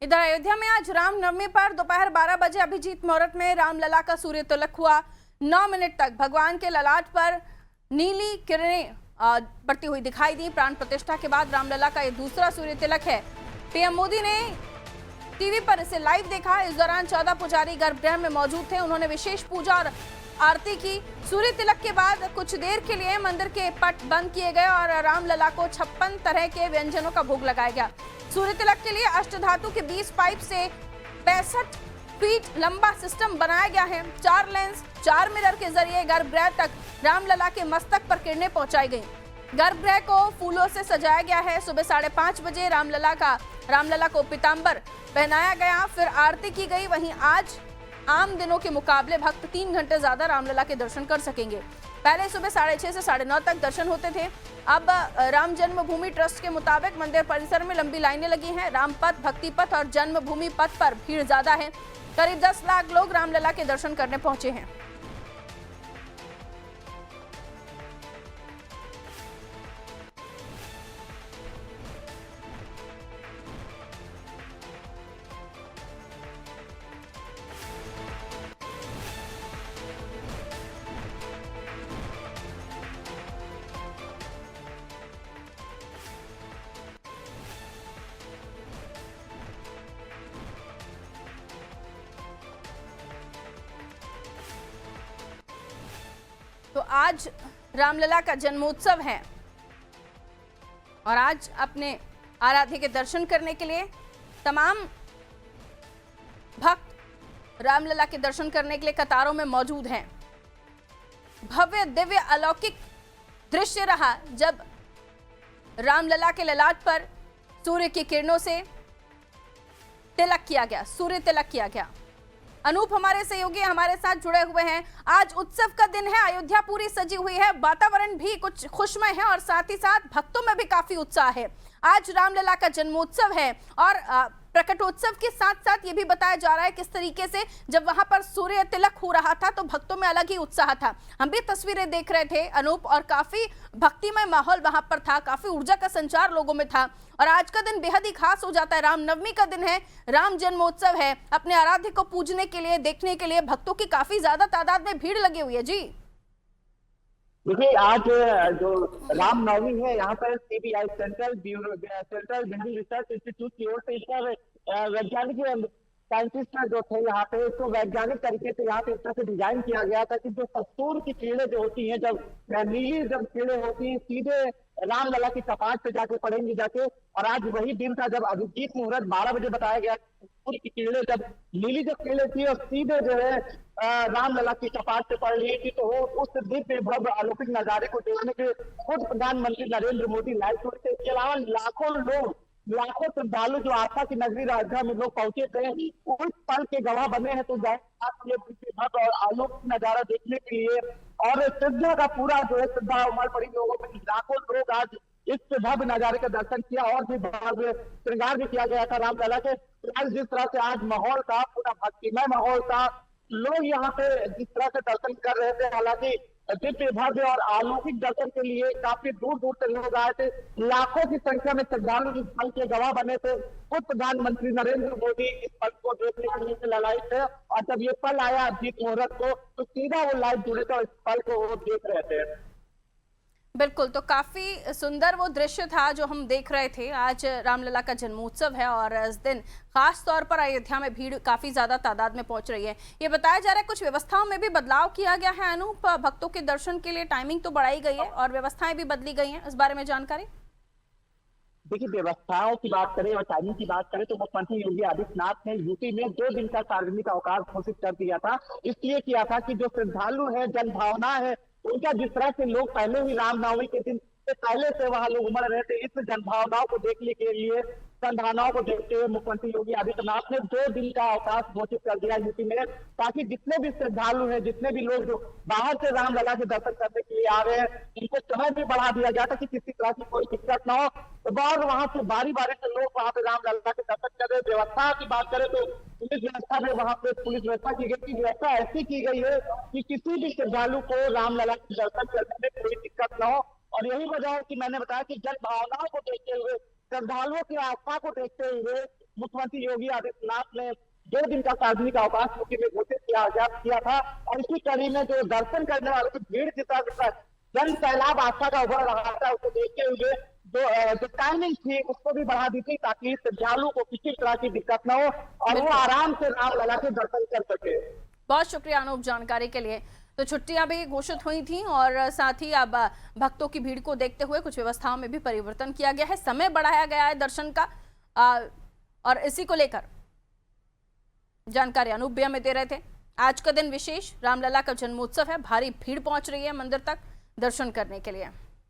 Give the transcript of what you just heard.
इधर अयोध्या में आज रामनवमी पर दोपहर 12 बजे अभिजीत मुहूर्त में रामलला का सूर्य तिलक हुआ। 9 मिनट तक भगवान के ललाट पर नीली किरणें बढ़ती हुई दिखाई दी। प्राण प्रतिष्ठा के बाद रामलला का यह दूसरा सूर्य तिलक है। पीएम मोदी ने टीवी पर इसे लाइव देखा। इस दौरान 14 पुजारी गर्भगृह में मौजूद थे। उन्होंने विशेष पूजा और आरती की। सूर्य तिलक के बाद कुछ देर के लिए मंदिर के पट बंद किए गए और रामलला को 56 तरह के व्यंजनों का भोग लगाया गया। सूर्य तिलक के लिए अष्टधातु के 20 पाइप से 65 फीट लंबा सिस्टम बनाया गया है। 4 लेंस 4 मिरर के जरिए गर्भगृह तक रामलला के मस्तक पर किरणें पहुंचाई गई। गर्भगृह को फूलों से सजाया गया है। सुबह 5:30 बजे रामलला को पीतांबर पहनाया गया, फिर आरती की गई। वहीं आज आम दिनों के मुकाबले भक्त 3 घंटे ज्यादा रामलला के दर्शन कर सकेंगे। पहले सुबह 6:30 से 9:30 तक दर्शन होते थे। अब राम जन्मभूमि ट्रस्ट के मुताबिक मंदिर परिसर में लंबी लाइनें लगी हैं। राम पथ, भक्ति पथ और जन्मभूमि पथ पर भीड़ ज्यादा है। करीब 10 लाख लोग रामलला के दर्शन करने पहुंचे हैं। तो आज रामलला का जन्मोत्सव है और आज अपने आराध्य के दर्शन करने के लिए तमाम भक्त रामलला के दर्शन करने के लिए कतारों में मौजूद हैं। भव्य दिव्य अलौकिक दृश्य रहा जब रामलला के ललाट पर सूर्य की किरणों से तिलक किया गया, सूर्य तिलक किया गया। अनूप हमारे सहयोगी हमारे साथ जुड़े हुए हैं। आज उत्सव का दिन है, अयोध्या पूरी सजी हुई है, वातावरण भी कुछ खुशमय है और साथ ही साथ भक्तों में भी काफी उत्साह है। आज रामलला का जन्मोत्सव है और प्रकटोत्सव के साथ साथ ये भी बताया जा रहा है किस तरीके से जब वहां पर सूर्य तिलक हो रहा था तो भक्तों में अलग ही उत्साह था। हम भी तस्वीरें देख रहे थे अनूप, और काफी भक्तिमय माहौल वहां पर था, काफी ऊर्जा का संचार लोगों में था। और आज का दिन बेहद ही खास हो जाता है। रामनवमी का दिन है, राम जन्मोत्सव है। अपने आराध्य को पूजने के लिए, देखने के लिए भक्तों की काफी ज्यादा तादाद में भीड़ लगी हुई है। जी देखिए, आज जो रामनवमी है, यहाँ पर सीबीआई सेंट्रल बिंदु रिसर्च इंस्टीट्यूट की ओर से इस पर वैज्ञानिक साइंटिस्ट जो थे यहाँ पे, इसको वैज्ञानिक तरीके से यहाँ पे इस तरह से डिजाइन किया गया था कि जो सूर्य की किरणें जो होती हैं, जब नीली जब किरणें होती हैं, सीधे रामलला की कपाट पे जाके पड़ेंगी जाके। और आज वही दिन था जब अभिजीत मुहूर्त 12 बजे बताया गया, सूर्य की किरणें जब नीली जब किरणें थी और सीधे जो है रामलला की कपाट पे पड़ रही थी, तो वो उस दिव्य भव्य अलौकिक नजारे को देखने के खुद प्रधानमंत्री नरेंद्र मोदी लाइव छोड़े थे। इसके अलावा लाखों श्रद्धालु जो आस्था की नगरी अयोध्या में लोग पहुंचे थे, उस पल के गवाह बने हैं। तो ये भव्य और अलौकिक नजारा देखने के लिए और श्रद्धा का पूरा जो है श्रद्धा उमड़ पड़ी लोगों में। लाखों लोग आज इस भव्य नजारे का दर्शन किया और भी भव्य श्रृंगार भी किया गया था रामलला के। जिस तरह से आज माहौल था, पूरा भक्तिमय माहौल था, लोग यहाँ पे जिस तरह से दर्शन कर रहे थे, हालांकि दिव्य भव्य और अलौकिक दर्शन के लिए काफी दूर दूर से लोग आए थे। लाखों की संख्या में श्रद्धालु इस पल के गवाह बने थे। खुद प्रधानमंत्री नरेंद्र मोदी इस पल को देखने के लिए ललायित थे और जब ये पल आया अभिजीत मुहूर्त को, तो सीधा वो लाइव जुड़े थे और इस पल को वो देख रहे थे। बिल्कुल, तो काफी सुंदर वो दृश्य था जो हम देख रहे थे। आज रामलला का जन्मोत्सव है और इस दिन खास तौर पर अयोध्या में भीड़ काफी ज्यादा तादाद में पहुंच रही है। ये बताया जा रहा है कुछ व्यवस्थाओं में भी बदलाव किया गया है। अनूप, भक्तों के दर्शन के लिए टाइमिंग तो बढ़ाई गई है और व्यवस्थाएं भी बदली गई हैं, इस बारे में जानकारी? देखिए, व्यवस्थाओं की बात करें और टाइमिंग की बात करें तो मुख्यमंत्री योगी आदित्यनाथ ने यूपी में 2 दिन का सार्वजनिक अवकाश घोषित कर दिया था। इसलिए किया था कि जो श्रद्धालु है, जनभावना है, उनका जिस तरह से लोग पहले ही रामनवमी के दिन से पहले से वहां लोग उमड़ रहे थे, इस जनभावनाओं को देखने के लिए, संभावनाओं को देखते हुए मुख्यमंत्री योगी आदित्यनाथ ने 2 दिन का अवकाश घोषित कर दिया यूपी में, ताकि जितने भी श्रद्धालु हैं, जितने भी लोग जो बाहर से रामलला के दर्शन करने के लिए आ रहे हैं, उनको समय भी बढ़ा दिया गया था कि किसी तरह की कोई दिक्कत ना हो। तो बाहर वहां से बारी बारी से लोग वहां पे रामलला के दर्शन कर रहे। व्यवस्था की बात करें तो पुलिस व्यवस्था में वहां पे पुलिस व्यवस्था की गई, व्यवस्था ऐसी की गई है कि किसी भी श्रद्धालु को रामलला के दर्शन करने में कोई दिक्कत न हो। और यही वजह है कि मैंने बताया कि जन भावनाओं को देखते हुए, श्रद्धालुओं की आस्था को देखते हुए मुख्यमंत्री योगी आदित्यनाथ ने 2 दिन का सार्वजनिक अवकाश यूपी में घोषित किया था। और इसी कड़ी में जो दर्शन करने वालों की भीड़ जितना जन सैलाब आस्था का उभर रहा था, उसको देखते हुए जो टाइमिंग थी उसको भी बढ़ा दी थी, ताकि श्रद्धालु को किसी तरह की दिक्कत न हो और वो आराम से रामलला के दर्शन कर सके। बहुत शुक्रिया अनूप जानकारी के लिए। तो छुट्टियां भी घोषित हुई थी और साथ ही अब भक्तों की भीड़ को देखते हुए कुछ व्यवस्थाओं में भी परिवर्तन किया गया है, समय बढ़ाया गया है दर्शन का। और इसी को लेकर जानकारी अनूप भी हमें दे रहे थे। आज का दिन विशेष, रामलला का जन्मोत्सव है, भारी भीड़ पहुंच रही है मंदिर तक दर्शन करने के लिए।